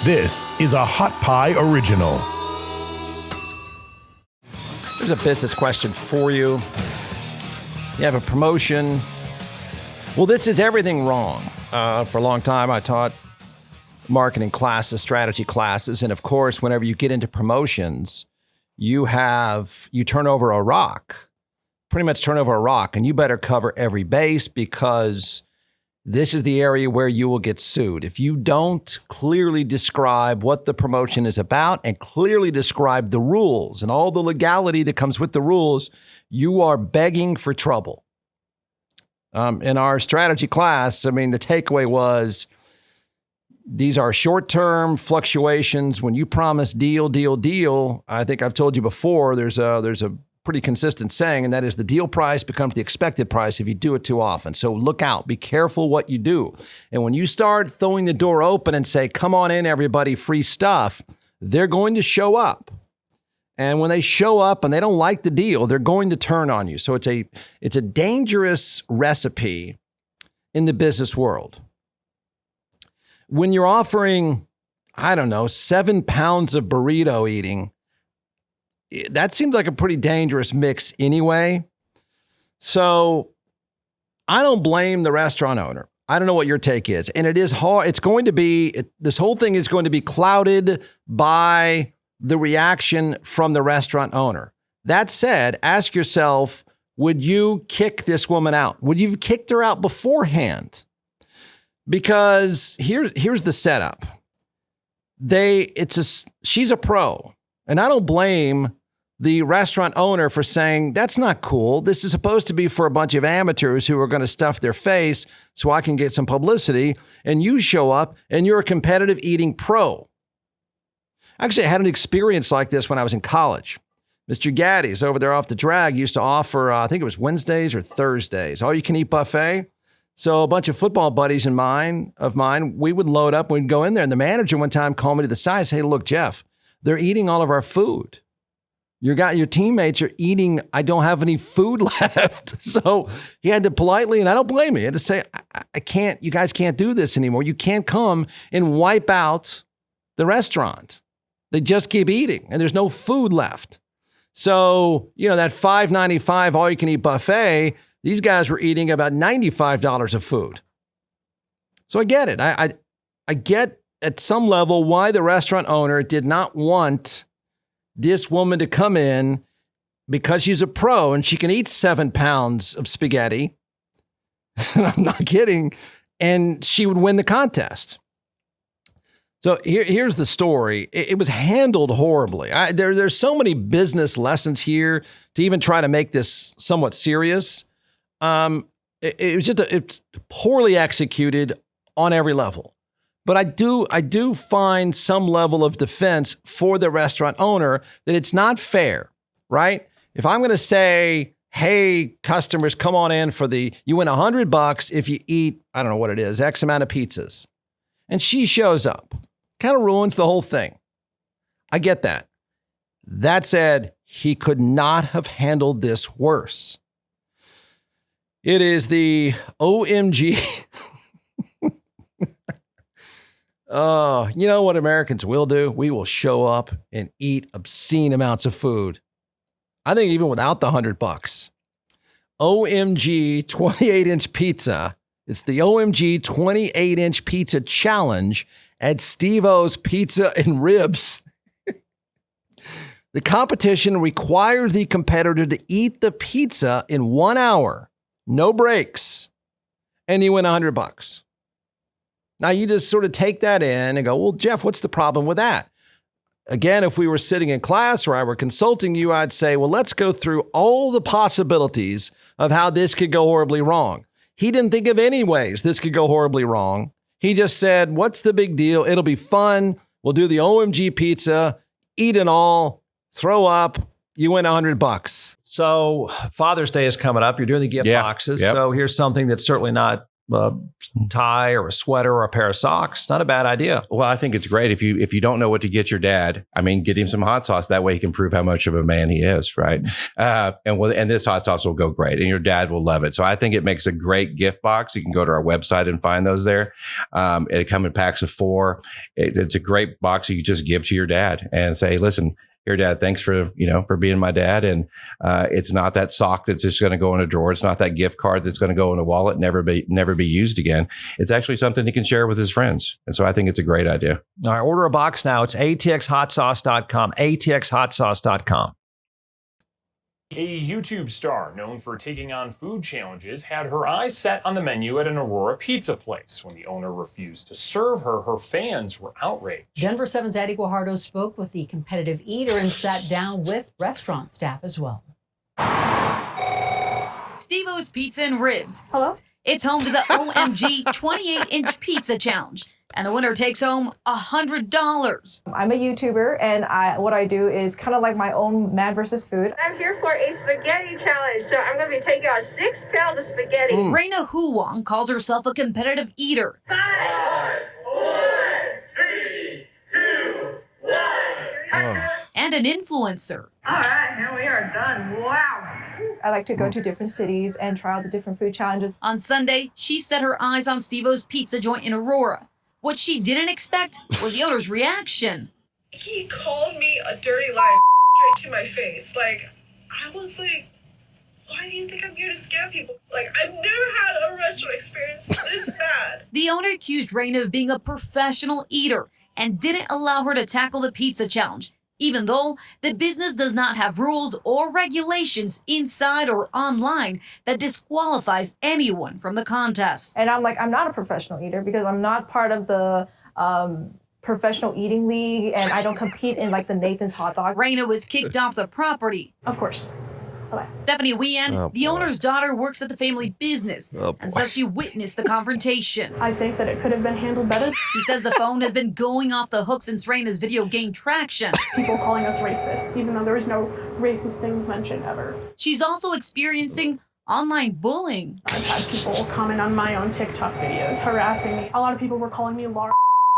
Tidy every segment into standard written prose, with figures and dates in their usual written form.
This is a Hot Pie Original. Here's a business question for you. You have a promotion. Well, this is everything wrong. For a long time, I taught marketing classes, strategy classes. And of course, whenever you get into promotions, you turn over a rock, pretty much turn over a rock, and you better cover every base because this is the area where you will get sued. If you don't clearly describe what the promotion is about and clearly describe the rules and all the legality that comes with the rules, you are begging for trouble. In our strategy class, the takeaway was these are short-term fluctuations. When you promise deal, I think I've told you before, there's a pretty consistent saying, and that is the deal price becomes the expected price if you do it too often. So look out, be careful what you do. And when you start throwing the door open and say, come on in, everybody, free stuff, they're going to show up. And when they show up and they don't like the deal, they're going to turn on you. So it's a dangerous recipe in the business world. When you're offering, 7 pounds of burrito eating, that seems like a pretty dangerous mix anyway. So I don't blame the restaurant owner. I don't know what your take is. And it is hard. This whole thing is going to be clouded by the reaction from the restaurant owner. That said, ask yourself, would you kick this woman out? Would you have kicked her out beforehand? Because here's the setup. She's a pro. And I don't blame the restaurant owner for saying, that's not cool. This is supposed to be for a bunch of amateurs who are going to stuff their face so I can get some publicity. And you show up and you're a competitive eating pro. Actually, I had an experience like this when I was in college. Mr. Gaddy's over there off the drag used to offer, I think it was Wednesdays or Thursdays, all you can eat buffet. So a bunch of football buddies of mine, we would load up, we'd go in there. And the manager one time called me to the side and said, hey, look, Jeff, they're eating all of our food. Your teammates are eating. I don't have any food left. So he had to politely, and I don't blame him, he had to say, I can't, you guys can't do this anymore. You can't come and wipe out the restaurant. They just keep eating and there's no food left. So, that $5.95 all you can eat buffet, these guys were eating about $95 of food. So I get it. I get at some level why the restaurant owner did not want this woman to come in because she's a pro and she can eat 7 pounds of spaghetti. I'm not kidding. And she would win the contest. So here's the story. It was handled horribly. There's so many business lessons here to even try to make this somewhat serious. It's poorly executed on every level. But I do find some level of defense for the restaurant owner that it's not fair, right? If I'm going to say, hey, customers, come on in you win $100 if you eat, I don't know what it is, X amount of pizzas. And she shows up. Kind of ruins the whole thing. I get that. That said, he could not have handled this worse. It is the OMG. You know what Americans will do? We will show up and eat obscene amounts of food. I think even without the $100. OMG 28-inch pizza. It's the OMG 28-inch pizza challenge at Steve-O's Pizza and Ribs. The competition requires the competitor to eat the pizza in 1 hour, no breaks, and you win $100. Now, you just sort of take that in and go, well, Jeff, what's the problem with that? Again, if we were sitting in class or I were consulting you, I'd say, well, let's go through all the possibilities of how this could go horribly wrong. He didn't think of any ways this could go horribly wrong. He just said, what's the big deal? It'll be fun. We'll do the OMG pizza, eat it all, throw up. You win $100. So Father's Day is coming up. You're doing the gift boxes. Yep. So here's something that's certainly not tie or a sweater or a pair of socks. Not a bad idea. Well, I think it's great if you don't know what to get your dad. I mean, get him some hot sauce. That way he can prove how much of a man he is, right? And this hot sauce will go great, and your dad will love it. So I think it makes a great gift box. You can go to our website and find those there. It come in packs of 4. It's a great box you just give to your dad and say, listen, here, Dad, thanks for being my dad. And it's not that sock that's just going to go in a drawer. It's not that gift card that's going to go in a wallet, never be used again. It's actually something he can share with his friends. And so I think it's a great idea. All right, order a box now. It's atxhotsauce.com, atxhotsauce.com. A YouTube star known for taking on food challenges had her eyes set on the menu at an Aurora pizza place. When the owner refused to serve her, her fans were outraged. Denver 7's Addie Guajardo spoke with the competitive eater and sat down with restaurant staff as well. Steve-O's Pizza and Ribs. Hello? It's home to the OMG 28-inch pizza challenge. And the winner takes home $100. I'm a YouTuber, and what I do is kind of like my own man versus food. I'm here for a spaghetti challenge, so I'm going to be taking on 6 pounds of spaghetti. Raina Huwang calls herself a competitive eater. 5, 4, 3, 2, 1. And an influencer. All right, here we are done. Wow. I like to go to different cities and try out the different food challenges. On Sunday, she set her eyes on Steve-O's Pizza joint in Aurora. What she didn't expect was the owner's reaction. He called me a dirty liar straight to my face. Like, I was like, why do you think I'm here to scam people? Like, I've never had a restaurant experience this bad. The owner accused Raina of being a professional eater and didn't allow her to tackle the pizza challenge, even though the business does not have rules or regulations inside or online that disqualifies anyone from the contest. And I'm like, I'm not a professional eater because I'm not part of the professional eating league, and I don't compete in like the Nathan's hot dog. Raina was kicked off the property. Of course. Bye-bye. Stephanie Wien, the owner's daughter, works at the family business and says she witnessed the confrontation. I think that it could have been handled better. She says the phone has been going off the hook since Raina's video gained traction. People calling us racist, even though there was no racist things mentioned ever. She's also experiencing online bullying. I've had people comment on my own TikTok videos, harassing me. A lot of people were calling me Laura.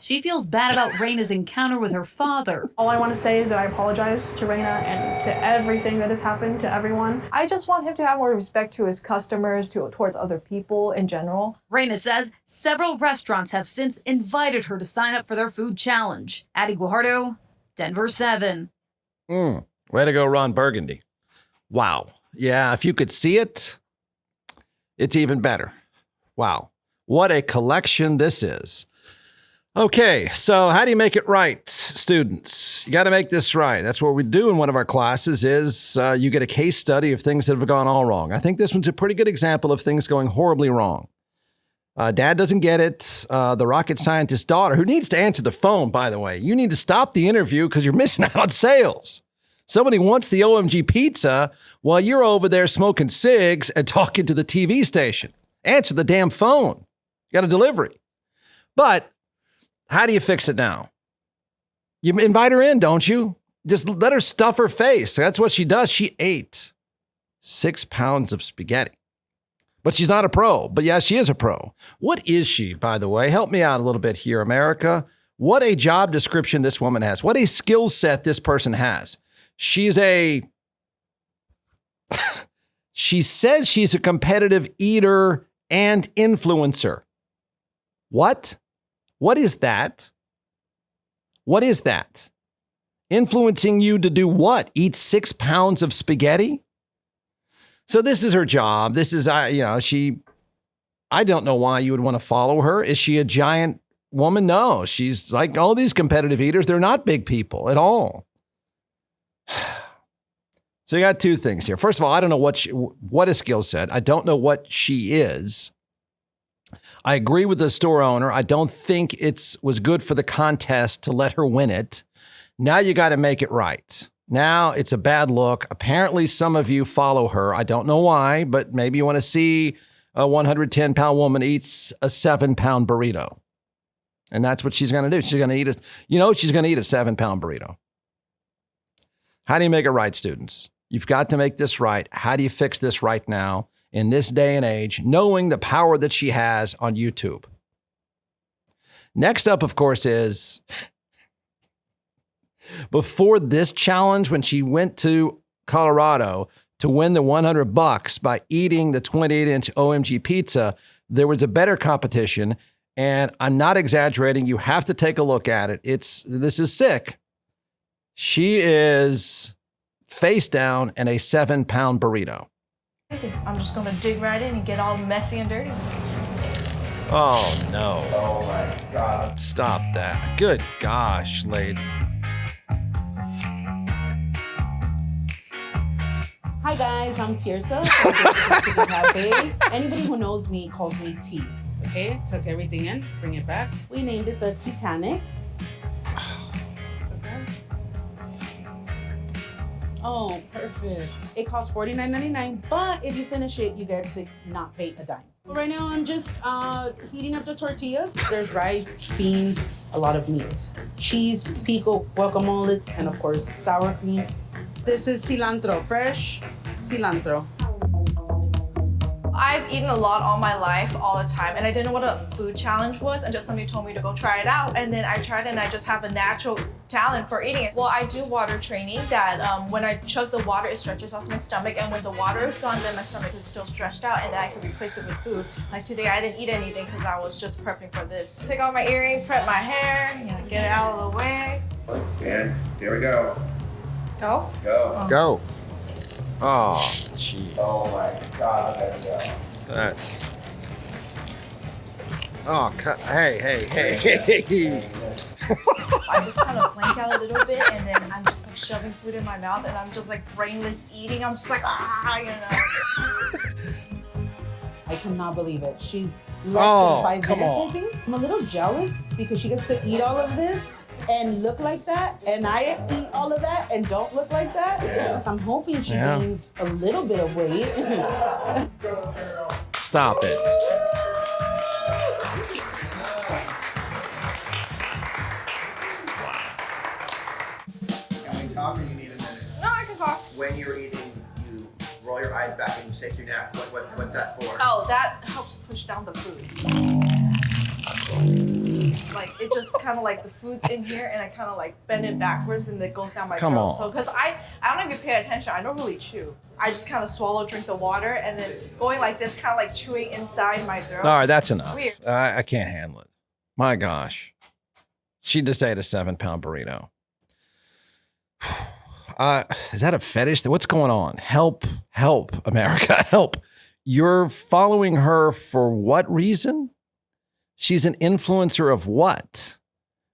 She feels bad about Raina's encounter with her father. All I want to say is that I apologize to Raina and to everything that has happened to everyone. I just want him to have more respect to his customers, towards other people in general. Raina says several restaurants have since invited her to sign up for their food challenge. Addie Guajardo, Denver 7. Way to go, Ron Burgundy. Wow. Yeah, if you could see it, it's even better. Wow. What a collection this is. Okay, so how do you make it right, students? You got to make this right. That's what we do in one of our classes is you get a case study of things that have gone all wrong. I think this one's a pretty good example of things going horribly wrong. Dad doesn't get it. The rocket scientist's daughter, who needs to answer the phone, by the way. You need to stop the interview because you're missing out on sales. Somebody wants the OMG pizza while you're over there smoking cigs and talking to the TV station. Answer the damn phone. You got a delivery. But how do you fix it now? You invite her in, don't you? Just let her stuff her face. That's what she does. She ate 6 pounds of spaghetti. But she's not a pro. But yeah, she is a pro. What is she, by the way? Help me out a little bit here, America. What a job description this woman has. What a skill set this person has. She says she's a competitive eater and influencer. What? What is that? What is that? Influencing you to do what? Eat 6 pounds of spaghetti? So this is her job. This is, I don't know why you would want to follow her. Is she a giant woman? No, she's like all these competitive eaters. They're not big people at all. So you got 2 things here. First of all, I don't know what a skill set. I don't know what she is. I agree with the store owner. I don't think it was good for the contest to let her win it. Now you got to make it right. Now it's a bad look. Apparently some of you follow her. I don't know why, but maybe you want to see a 110-pound woman eats a 7-pound burrito. And that's what she's going to do. She's going to eat she's going to eat a 7-pound burrito. How do you make it right, students? You've got to make this right. How do you fix this right now? in this day and age, knowing the power that she has on YouTube. Next up, of course, is before this challenge, when she went to Colorado to win the $100 by eating the 28-inch OMG pizza, there was a better competition. And I'm not exaggerating. You have to take a look at it. This is sick. She is face down in a 7-pound burrito. I'm just gonna dig right in and get all messy and dirty. Oh, no. Oh, my God. Stop that. Good gosh, lady. Hi, guys. I'm Tirsa. Anybody who knows me calls me T. Okay, took everything in, bring it back. We named it the Titanic. Okay. Oh, perfect. It costs $49.99, but if you finish it, you get to not pay a dime. Right now, I'm just heating up the tortillas. There's rice, beans, a lot of meat, cheese, pico, guacamole, and of course, sour cream. This is cilantro, fresh cilantro. I've eaten a lot all my life, all the time, and I didn't know what a food challenge was until somebody told me to go try it out. And then I tried it, and I just have a natural talent for eating it. Well, I do water training that when I chug the water, it stretches out my stomach, and when the water is gone, then my stomach is still stretched out, and then I can replace it with food. Like today, I didn't eat anything because I was just prepping for this. Take off my earring, prep my hair, get it out of the way. And here we go. Go? Go. Go. Oh, jeez. Oh my God, there we go. That's. Oh, hey. I just kind of blank out a little bit, and then I'm just like shoving food in my mouth, and I'm just like brainless eating. I'm just like, I cannot believe it. She's less than 5 minutes, I think. I'm a little jealous because she gets to eat all of this and look like that, and I eat all of that and don't look like that. Yeah. I'm hoping she gains a little bit of weight. Stop it. Can we talk or you need a minute? No, I can talk. When you're eating, you roll your eyes back and you shake your neck. What's that for? Oh, that helps push down the food. Like it just kind of like the food's in here, and I kind of like bend it backwards, and it goes down my throat. On. So because I don't even pay attention. I don't really chew. I just kind of swallow, drink the water, and then going like this, kind of like chewing inside my throat. All right, that's enough. Weird. I can't handle it. My gosh. She just ate a 7-pound burrito. Is that a fetish? What's going on? Help, America, help. You're following her for what reason? She's an influencer of what?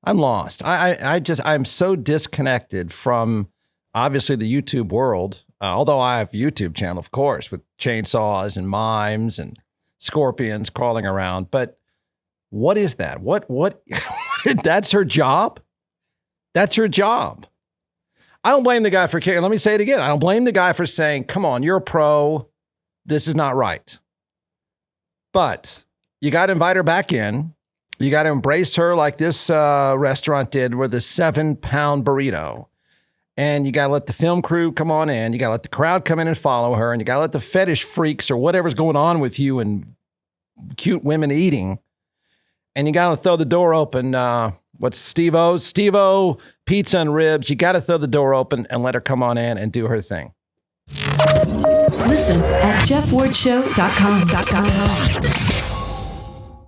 I'm lost. I'm so disconnected from obviously the YouTube world. Although I have a YouTube channel, of course, with chainsaws and mimes and scorpions crawling around. But what is that? What? That's her job? That's her job. I don't blame the guy for caring. Let me say it again. I don't blame the guy for saying, come on, you're a pro. This is not right. But you got to invite her back in. You got to embrace her like this restaurant did with a 7-pound burrito. And you got to let the film crew come on in. You got to let the crowd come in and follow her. And you got to let the fetish freaks or whatever's going on with you and cute women eating. And you got to throw the door open. What's Steve-O? Steve-O, pizza and ribs. You got to throw the door open and let her come on in and do her thing. Listen at JeffWardShow.com.